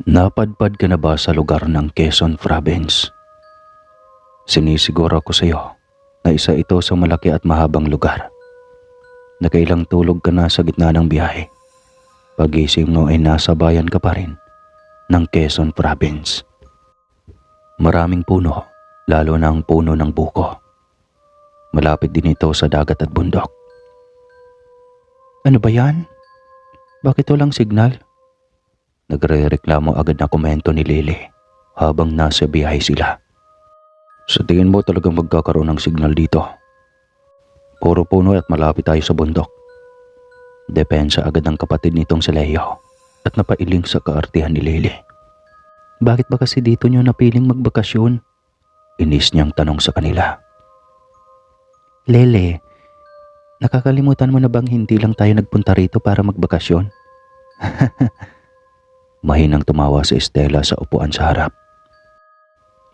Napadpad ka na ba sa lugar ng Quezon Province? Sinisiguro ko sa iyo na isa ito sa malaki at mahabang lugar. Nakailang tulog ka na sa gitna ng biyahe. Pagising mo ay nasa bayan ka pa rin ng Quezon Province. Maraming puno, lalo na ang puno ng buko. Malapit din ito sa dagat at bundok. Ano ba yan? Bakit walang signal? Nagre-reklamo agad na komento ni Lily habang nasa biyahe sila. Sa tingin mo talagang magkakaroon ng signal dito? Puro puno at malapit tayo sa bundok. Depensa agad ng kapatid nitong si Leo at napailing sa kaartihan ni Lily. Bakit ba kasi dito nyo napiling magbakasyon? Inis niyang tanong sa kanila. Lele, nakakalimutan mo na bang hindi lang tayo nagpunta rito para magbakasyon? Mahinang tumawa si Estela sa upuan sa harap.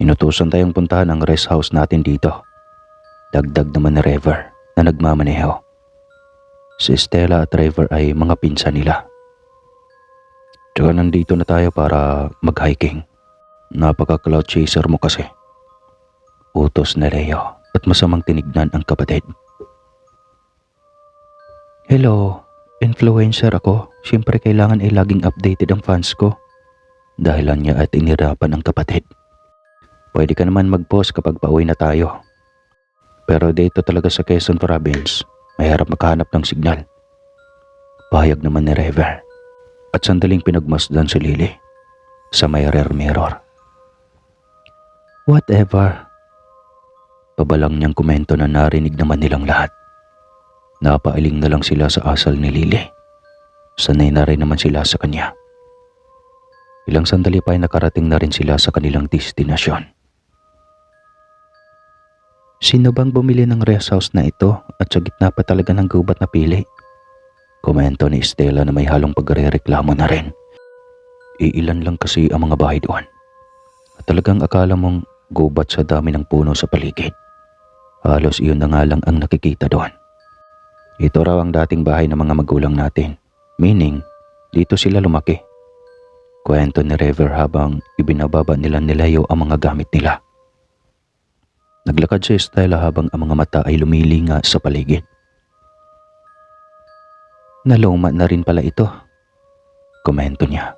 Inutusan tayong puntahan ang rest house natin dito. Dagdag naman ni Trevor na nagmamaneho. Si Estela at Trevor ay mga pinsan nila. Tsaka nandito na tayo para mag-hiking. Napaka-cloud chaser mo kasi. Utos na Leo at masamang tinignan ang kapatid. Hello, influencer ako. Siyempre kailangan ay laging updated ang fans ko. Dahilan niya at inirapan ang kapatid. Pwede ka naman mag-post kapag pauwi na tayo. Pero dito talaga sa Quezon Province, may harap makahanap ng signal. Pahayag naman ni Trevor. At sandaling pinagmasdan si Lily sa may rear mirror. Whatever. Pabalang niyang komento na narinig naman nilang lahat. Napailing na lang sila sa asal ni Lily. Sanay na rin naman sila sa kanya. Ilang sandali pa ay nakarating na rin sila sa kanilang destinasyon. Sino bang bumili ng rest house na ito at sa gitna pa talaga ng gubat na pili? Komento ni Estela na may halong pagre-reklamo na rin. Iilan lang kasi ang mga bahay doon. At talagang akala mong gubat sa dami ng puno sa paligid. Halos iyon na nga lang ang nakikita doon. Ito raw ang dating bahay ng mga magulang natin. Meaning, dito sila lumaki. Kwento ni Trevor habang ibinababa nila ni Leo ang mga gamit nila. Naglakad si Estela habang ang mga mata ay lumilinga sa paligid. Naluma na rin pala ito. Komento niya.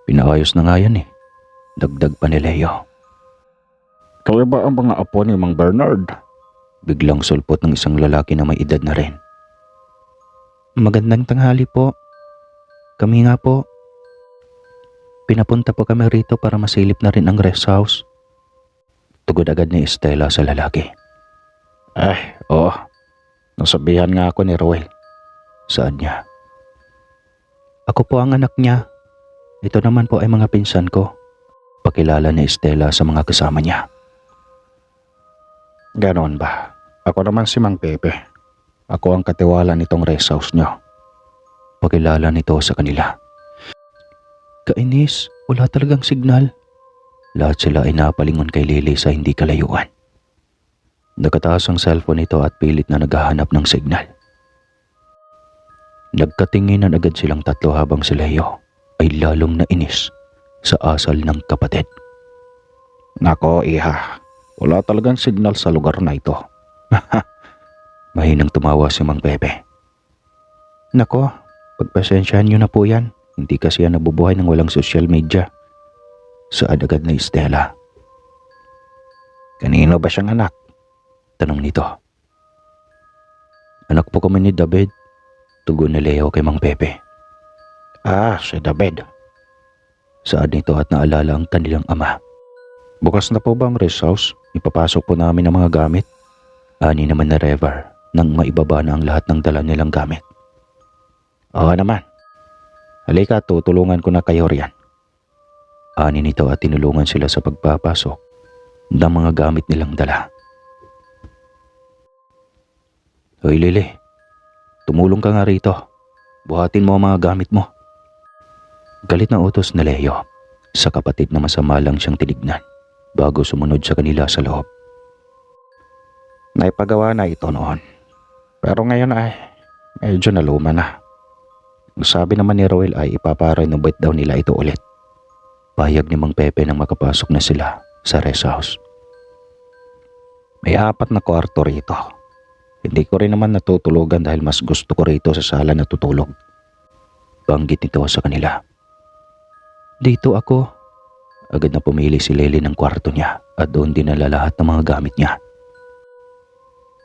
Pinaayos na nga yan eh. Dagdag pa ni Leo. Kaya ba ang mga apo ni Mang Bernard? Biglang sulpot ng isang lalaki na may edad na rin. Magandang tanghali po. Kami nga po. Pinapunta po kami rito para masilip na rin ang rest house. Tugod agad ni Estela sa lalaki. Oo. Nasabihan nga ako ni Roel. Saan niya? Ako po ang anak niya. Ito naman po ay mga pinsan ko. Pakilala ni Estela sa mga kasama niya. Ganon ba? Ako naman si Mang Pepe. Ako ang katiwala nitong rest house nyo. Pakilala nito sa kanila. Kainis, wala talagang signal. Lahat sila ay napalingon kay Lily sa hindi kalayuan. Nakataas ang cellphone nito at pilit na naghahanap ng signal. Nagkatinginan agad silang tatlo habang si Leo ay lalong nainis sa asal ng kapatid. Nako iha, wala talagang signal sa lugar na ito. Mahinang tumawa si Mang Pepe. Nako, pagpasensyahan niyo na po yan. Hindi kasi yan nabubuhay ng walang social media. Saad agad na Estela. Kanino ba siyang anak? Tanong nito. Anak po kami ni David. Tugon ni Leo kay Mang Pepe. Si David. Saad nito at naalala ang kanilang ama. Bukas na po ba ang rest house? Ipapasok po namin ang mga gamit. Ani naman na Trevor nang maibaba na ang lahat ng dala nilang gamit. Oo naman. Halika, tutulungan ko na kayo riyan. Ani nito at tinulungan sila sa pagpapasok ng mga gamit nilang dala. Hoy Lily, tumulong ka nga rito. Buhatin mo ang mga gamit mo. Galit na utos ni Leo sa kapatid na masama lang siyang tinignan bago sumunod sa kanila sa loob. Naipagawa na ito noon. Pero ngayon ay medyo naluma na. Ang sabi naman ni Roel ay ipaparenovate daw nila ito ulit. Pahayag ni Mang Pepe nang makapasok na sila sa rest house. May 4 na kwarto rito. Hindi ko rin naman natutulugan dahil mas gusto ko rito sa sala natutulog. Banggit nito sa kanila. Dito ako. Agad na pumili si Lele ng kwarto niya at doon dinala lahat ng mga gamit niya.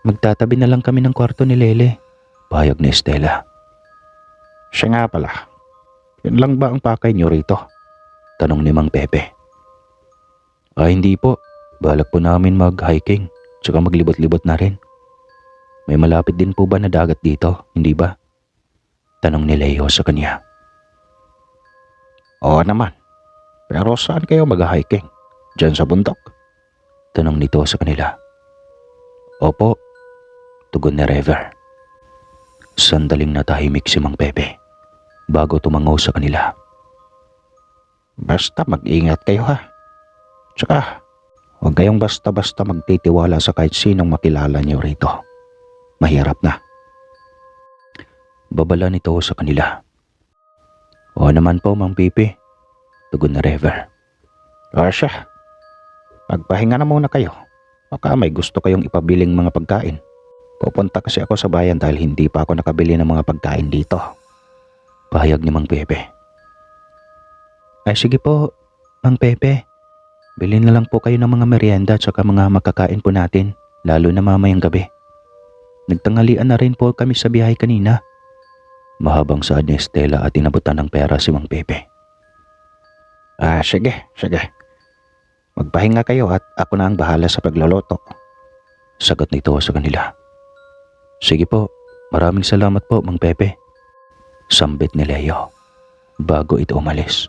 Magtatabi na lang kami ng kwarto ni Lele, pahayag ni Estela. Siya nga pala. Yun lang ba ang pakay niyo rito? Tanong ni Mang Pepe. Hindi po. Balak po namin mag-hiking tsaka maglibot-libot na rin. May malapit din po ba na dagat dito, hindi ba? Tanong ni Leo sa kanya. Oo naman. Pero saan kayo mag-hiking? Diyan sa bundok? Tanong nito sa kanila. Opo, tugon ni Rever. Sandaling natahimik si Mang Pepe bago tumango sa kanila. Basta mag-ingat kayo ha. Tsaka, huwag kayong basta-basta magtitiwala sa kahit sinong makilala niyo rito. Mahirap na. Babala nito sa kanila. Oo naman po, Mang Pepe, tugon na Rever. Siya, magpahinga na muna kayo. Baka may gusto kayong ipabiling mga pagkain. Pupunta kasi ako sa bayan dahil hindi pa ako nakabili ng mga pagkain dito. Pahayag ni Mang Pepe. Ay sige po, Mang Pepe. Bilhin na lang po kayo ng mga merienda at saka mga makakain po natin, lalo na mamayang gabi. Nagtanghalian na rin po kami sa biyahe kanina. Mahabang saad ni Estela at inabutan ng pera si Mang Pepe. Sige. Magpahinga kayo at ako na ang bahala sa pagluluto. Sagot nito sa kanila. Sige po, maraming salamat po, Mang Pepe. Sambit ni Leo bago ito umalis.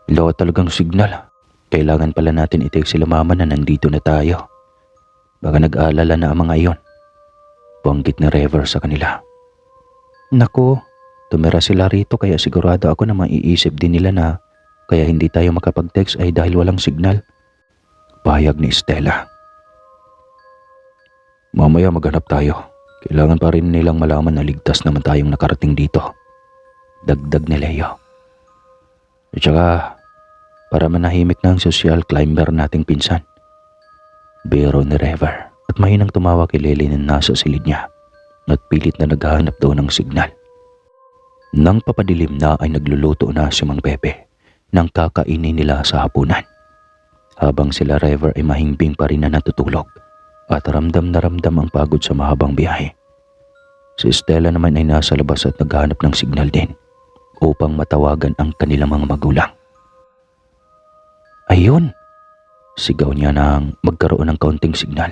Wala talagang signal. Kailangan pala natin i-take sila mama na nandito na tayo. Baka nag-aalala na ang mga iyon. Banggit ni Rever sa kanila. Naku, tumira sila rito kaya sigurado ako na maiisip din nila na kaya hindi tayo makapag-text ay dahil walang signal. Pahayag ni Estela. Mamaya maghanap tayo. Kailangan pa rin nilang malaman na ligtas naman tayong nakarating dito. Dagdag ni Leo. At saka, para manahimik na ang social climber nating pinsan. Biro ni Rever at mahinang tumawa kay Lele na nasa silid niya at pilit na naghahanap daw ng signal. Nang papadilim na ay nagluluto na si Mang Pepe nang kakainin nila sa hapunan. Habang sila Rever ay mahimbing pa rin na natutulog at ramdam na ramdam ang pagod sa mahabang biyahe. Si Estela naman ay nasa labas at naghahanap ng signal din upang matawagan ang kanilang mga magulang. Ayun! Sigaw niya nang magkaroon ng kaunting signal.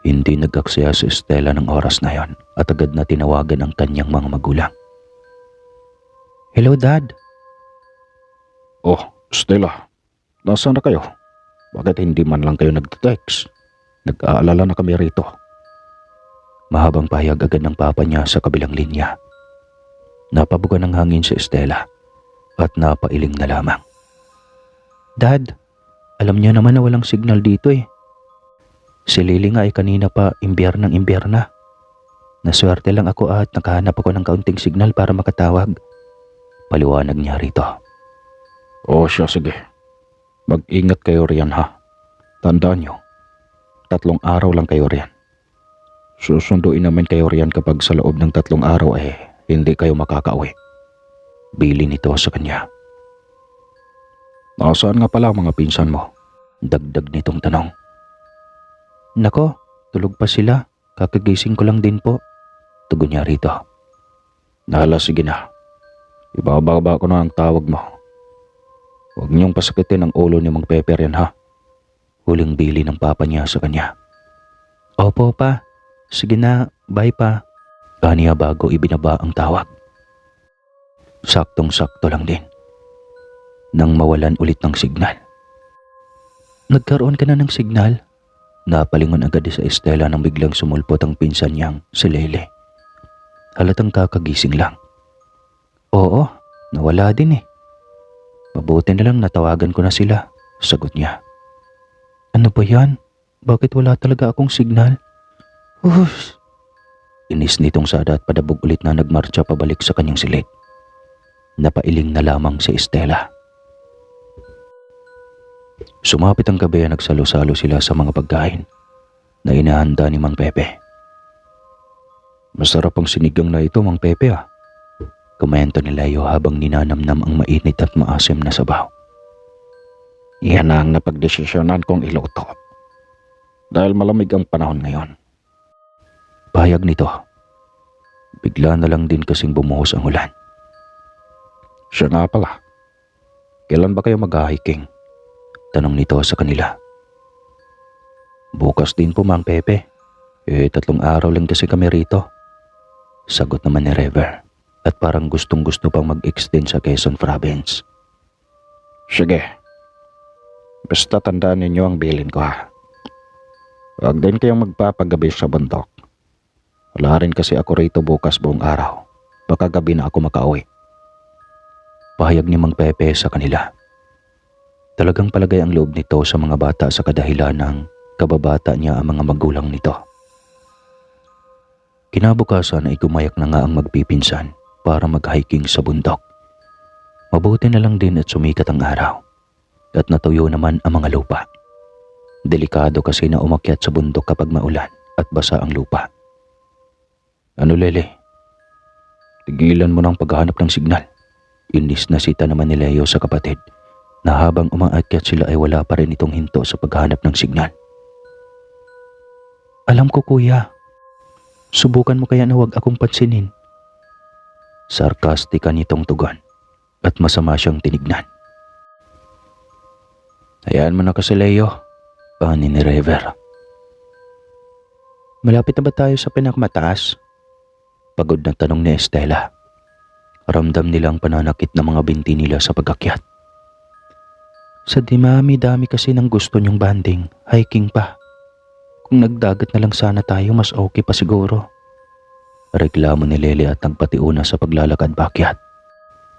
Hindi nag-aksaya si Estela ng oras na yon at agad na tinawagan ang kanyang mga magulang. Hello, Dad! Oh, Stella, nasaan na kayo? Bakit hindi man lang kayo nag-text? Nag-aalala na kami rito. Mahabang pahayag agad ng papa niya sa kabilang linya. Napabuga ng hangin si Estela at napailing na lamang. Dad, alam niyo naman na walang signal dito eh. Si Lily nga ay kanina pa imbiyernang imbierna. Naswerte lang ako at nakahanap ako ng kaunting signal para makatawag. Paliwanag niya rito. Siya, sige. Mag-ingat kayo riyan ha. Tandaan niyo, 3 araw lang kayo riyan. Susunduin namin kayo riyan kapag sa loob ng 3 araw hindi kayo makakauwi. Bili nito sa kanya. Nasaan nga pala ang mga pinsan mo? Dagdag nitong tanong. Nako, tulog pa sila. Kakagising ko lang din po. Tugon niya rito. Sige na. Ibababa ko na ang tawag mo. Huwag niyong pasakitin ang ulo ni Mang Pepe yan ha. Huling bili ng papa niya sa kanya. Opo pa. Sige na, bye pa. Kaniya bago ibinaba ang tawag. Saktong-sakto lang din nang mawalan ulit ng signal. Nagkaroon ka na ng signal? Napalingon agad sa Estela nang biglang sumulpot ang pinsan niyang si Lele. Halatang kakagising lang. Oo, nawala din eh. Mabuti na lang natawagan ko na sila, sagot niya. Ano ba yan? Bakit wala talaga akong signal? Inis nitong Sada at padabog ulit na nagmarcha pabalik sa kanyang silid. Napailing na lamang si Estela. Sumapit ang gabi at nagsalo-salo sila sa mga pagkain na inahanda ni Mang Pepe. Masarap ang sinigang na ito, Mang Pepe ah. Komento ni Leo habang ninanamnam ang mainit at maasim na sabaw. Yan ang napagdesisyonan kong iluto. Dahil malamig ang panahon ngayon. Pahayag nito. Bigla na lang din kasing bumuhos ang ulan. Siya nga pala. Kailan ba kayo mag-hiking? Tanong nito sa kanila. Bukas din po, Mang Pepe. 3 araw lang kasi kami rito. Sagot naman ni River at parang gustong-gusto pang mag-extend sa Quezon Province. Sige. Basta tandaan ninyo ang bilin ko ha. Huwag din kayong magpapagabi sa bundok. Wala rin kasi ako rito bukas buong araw. Baka gabi na ako makauwi. Pahayag ni Mang Pepe sa kanila. Talagang palagay ang loob nito sa mga bata sa kadahilan ng kababata niya ang mga magulang nito. Kinabukasan ay gumayak na nga ang magpipinsan para mag-hiking sa bundok. Mabuti na lang din at sumikat ang araw at natuyo naman ang mga lupa. Delikado kasi na umakyat sa bundok kapag maulan at basa ang lupa. Ano Lele? Tigilan mo ng paghahanap ng signal. Inis na sita naman ni Leo sa kapatid na habang umaakyat sila ay wala pa rin itong hinto sa paghahanap ng signal. Alam ko kuya. Subukan mo kaya na huwag akong pansinin. Sarkastika nitong tugon at masama siyang tinignan. Hayaan mo na kasi Leo. Ani ni River. Malapit na ba tayo sa pinakamataas? Pagod na tanong ni Estela. Ramdam nilang pananakit na mga binti nila sa pag-akyat. Sa dami kasi ng gusto niyong banding, hiking pa. Kung nagdagat na lang sana tayo, mas okay pa siguro. Reklamo ni Lele at nagpatiuna sa paglalakad paakyat.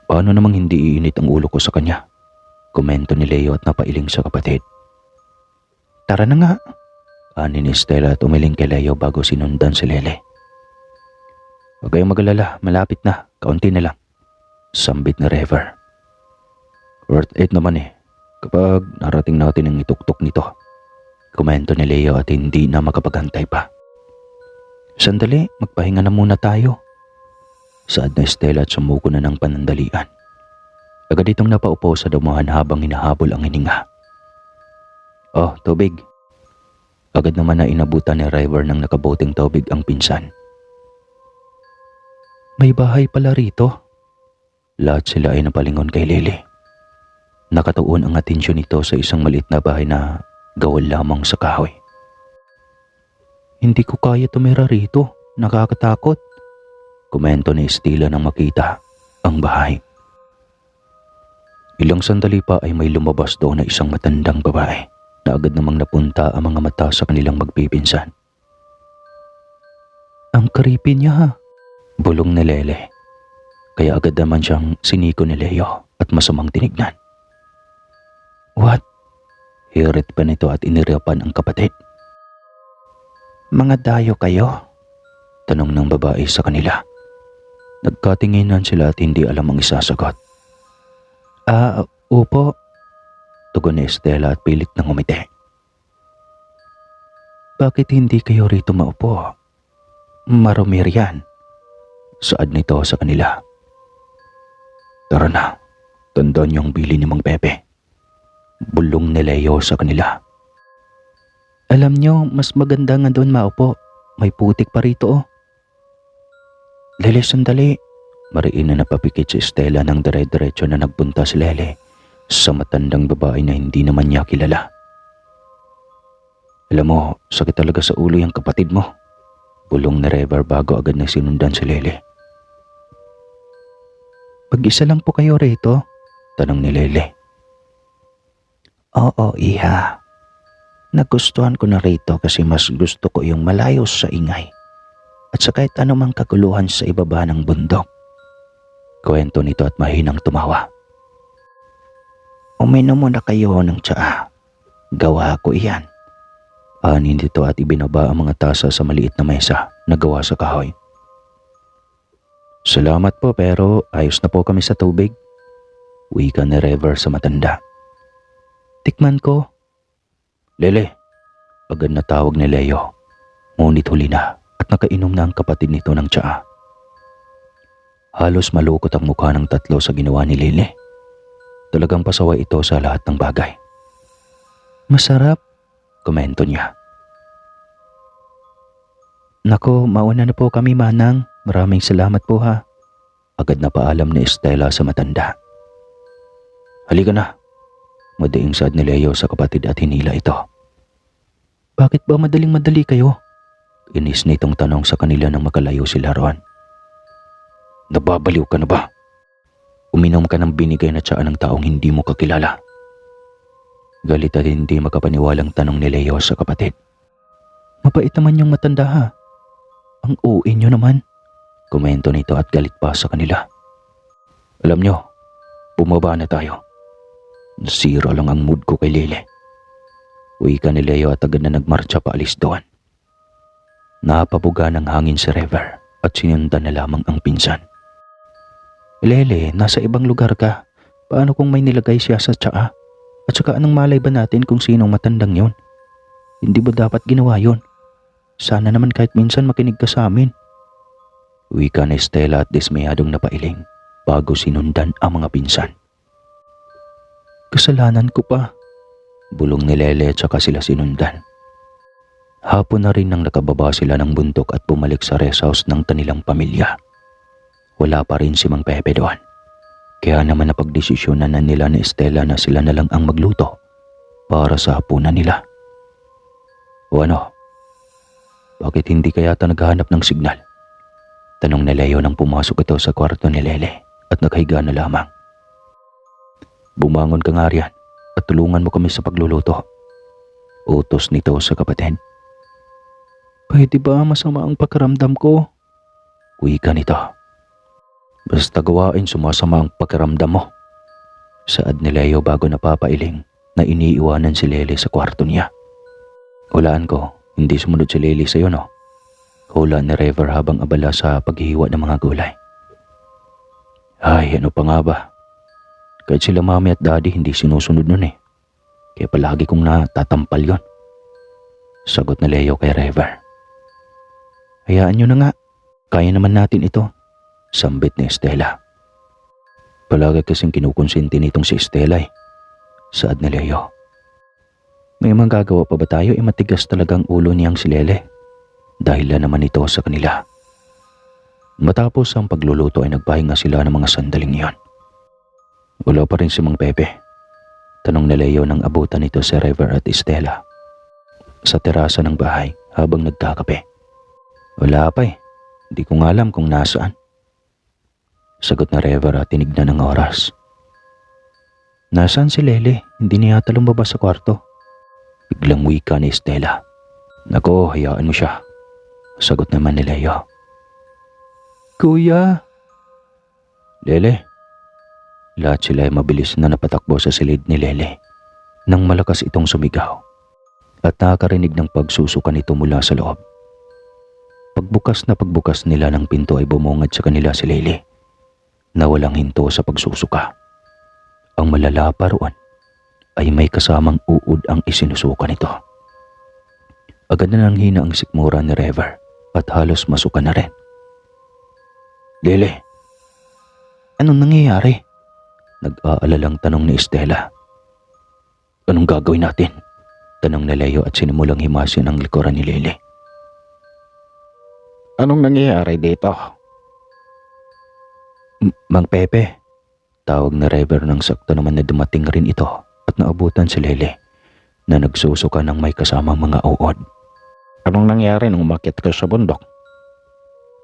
Paano namang hindi iinit ang ulo ko sa kanya? Komento ni Leo at napailing sa kapatid. Tara na nga, ani ni Estela at umiling kay Leo bago sinundan si Lele. Huwag kayong mag-alala, malapit na, kaunti na lang. Sambit na River. Worth it naman eh, kapag narating natin ang ituktok nito. Komento ni Leo at hindi na makapaghantay pa. Sandali, magpahinga na muna tayo. Saad na Estela at sumuko na ng panandalian. Agad itong napaupo sa damuhan habang hinahabol ang hininga. Oh, tubig. Agad naman na inabutan ni River ng nakaboting tubig ang pinsan. May bahay pala rito. Lahat sila ay napalingon kay Lele. Nakatuon ang atensyon nito sa isang maliit na bahay na gawa lamang sa kahoy. Hindi ko kaya tumira rito. Nakakatakot. Komento ni Estela nang makita ang bahay. Ilang sandali pa ay may lumabas doon na isang matandang babae na agad namang napunta ang mga mata sa kanilang magpipinsan. Ang creepy niya ha. Bulong ni Lele. Kaya agad naman siyang siniko ni Leo at masamang tinignan. What? Hirit pa nito at inirapan ang kapatid. Mga dayo kayo? Tanong ng babae sa kanila. Nagkatinginan sila at hindi alam ang isasagot. Upo. Tugon ni Estela at pilit nang umiti. Bakit hindi kayo rito maupo? Marumi riyan. Saad nito sa kanila. Tara na, tandaan niyo ang bili ni Mang Pepe. Bulong ni Leo sa kanila. Alam niyo, mas maganda nga doon maupo. May putik pa rito oh. Lele, sandali. Mariin na napapikit si Estela nang dire-diretso na nagpunta si Lele sa matandang babae na hindi naman niya kilala. Alam mo, sakit talaga sa ulo yung kapatid mo. Bulong ni River bago agad na sinundan si Lele. Pag-isa lang po kayo rito? Tanong ni Lele. Oo, iha. Nagustuhan ko na rito kasi mas gusto ko yung malayo sa ingay at sa kahit anumang kaguluhan sa ibaba ng bundok. Kwento nito at mahinang tumawa. Uminom muna kayo ng tsaa. Gawa ko iyan. Anin dito at ibinaba ang mga tasa sa maliit na mesa na gawa sa kahoy. Salamat po pero ayos na po kami sa tubig. Wika ni Rever sa matanda. Tikman ko. Lele, agad na tawag ni Leo. Ngunit huli na at nakainom na ang kapatid nito ng tsaa. Halos malukot ang mukha ng tatlo sa ginawa ni Lele. Talagang pasaway ito sa lahat ng bagay. Masarap, komento niya. Nako, mauna na po kami, Manang. Maraming salamat po ha. Agad na paalam ni Estela sa matanda. Halika na. Madaing saad ni Leo sa kapatid at hinila ito. Bakit ba madaling-madali kayo? Inis nitong tanong sa kanila nang makalayo sila roon. Nababaliw ka na ba? Uminom ka ng binigay na tsaa ng taong hindi mo kakilala. Galit at hindi makapaniwalang tanong ni Leo sa kapatid. Mabait naman yung matanda ha. Ang uwi nyo naman. Komento nito at galit pa sa kanila. Alam nyo, bumaba na tayo. Nasira lang ang mood ko kay Lele. Wika ni Leo at agad na nagmarcha paalis doon. Napabuga ng hangin si Rever at sinundan na lamang ang pinsan. Lele, nasa ibang lugar ka. Paano kung may nilagay siya sa tsaa? At saka anong malay ba natin kung sinong matandang yon? Hindi ba dapat ginawa yon? Sana naman kahit minsan makinig ka sa amin. Wika ni Stella at dismayadong napailing bago sinundan ang mga pinsan. Kasalanan ko pa. Bulong ni Lele at saka sila sinundan. Hapon na rin nang nakababa sila ng bundok at bumalik sa rest house ng kanilang pamilya. Wala pa rin si Mang Pepe doon. Kaya naman napagdesisyonan na nila ni Estela na sila na lang ang magluto para sa hapunan nila. O ano? Bakit hindi kaya ata naghahanap ng signal? Tanong ni Leo nang pumasok ito sa kwarto ni Lele at naghiga na lamang. Bumangon ka nga riyan at tulungan mo kami sa pagluluto. Utos nito sa kapatid. Pwede ba masama ang pakiramdam ko? Wika nito. Basta gawain sumasama ang pakiramdam mo. Saad ni Leo bago napapailing na iniiwanan si Lele sa kwarto niya. Hulaan ko, hindi sumunod si Lele sa'yo no? Hula ni Rever habang abala sa paghihiwa ng mga gulay. Ay, ano pa nga ba? Kahit sila mami at daddy hindi sinusunod nun eh. Kaya palagi kong natatampal yon. Sagot ni Leo kay Rever. Hayaan nyo na nga. Kaya naman natin ito. Sambit ni Estela. Palagi kasing kinukonsinti nitong si Estela eh. Saad ni Leo. May magagawa pa ba tayo? Matigas talagang ulo niyang si Lele. Dahil na naman ito sa kanila. Matapos ang pagluluto ay nagpahinga sila ng mga sandaling iyon. Wala pa rin si Mang Pepe. Tanong ni Leo nang abutan nito si Rever at Estela. Sa terasa ng bahay habang nagkakape. Wala pa eh. Hindi ko nga alam kung nasaan. Sagot na Rever at tinignan ng oras. Nasaan si Lele? Hindi niya yata lumabas sa kwarto. Biglang wika ni Estela. Nako, hayaan mo siya. Sagot naman ni Leo. Kuya! Lele! Lahat sila ay mabilis na napatakbo sa silid ni Lele nang malakas itong sumigaw at nakakarinig ng pagsusuka nito mula sa loob. Pagbukas nila ng pinto ay bumungad sa kanila si Lele na walang hinto sa pagsusuka. Ang malala pa roon ay may kasamang uod ang isinusuka nito. Agad na nanghina ang sikmura ni Rever at halos masuka na rin. Lele, anong nangyayari? Nag-aalalang tanong ni Estela. Anong gagawin natin? Tanong ni Leo at sinimulang himasin ang likuran ni Lele. Anong nangyayari dito? Mang Pepe, tawag ni Rever nang sakto naman na dumating rin ito at naabutan si Lele na nagsusuka ng may kasamang mga uod. Anong nangyari nung umakyat ka sa bundok?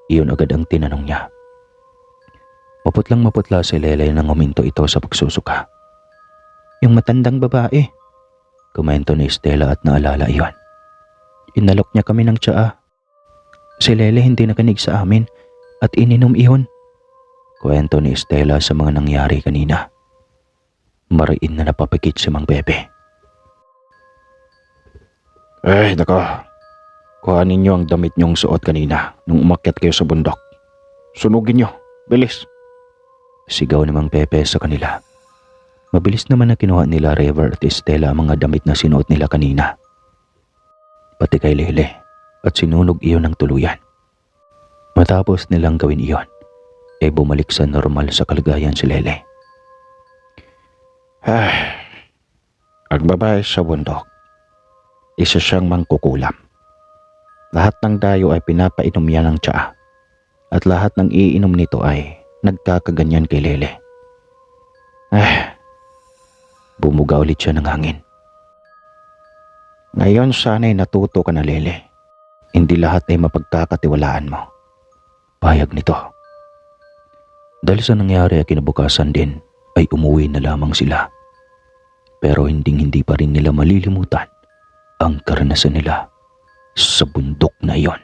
Iyon agad ang tinanong niya. Maputlang maputla si Lele nang huminto ito sa pagsusuka. Yung matandang babae, komento ni Estela at naalala iyon. Inalok niya kami ng tsaa. Si Lele hindi nakinig sa amin at ininom iyon. Kwento ni Estela sa mga nangyari kanina. Mariin na napapikit si Mang Pepe. Ay, nako. Kuhanin niyo ang damit niyong suot kanina nung umakyat kayo sa bundok. Sunugin niyo. Bilis. Sigaw ni Mang Pepe sa kanila. Mabilis naman na kinuha nila River at Estela ang mga damit na sinuot nila kanina. Pati kay Lele at sinunog iyon ng tuluyan. Matapos nilang gawin iyon, bumalik sa normal sa kalagayan si Lele. Ang babae sa bundok, isa siyang mangkukulam. Lahat ng dayo ay pinapainom niya ng tsaa at lahat ng iinom nito ay nagkakaganyan kay Lele. Bumuga ulit siya ng hangin. Ngayon sana'y natuto ka na, Lele. Hindi lahat ay mapagkakatiwalaan mo. Payag nito. Dahil sa nangyari ay kinabukasan din ay umuwi na lamang sila. Pero hindi pa rin nila malilimutan ang karanasan nila sa bundok na iyon.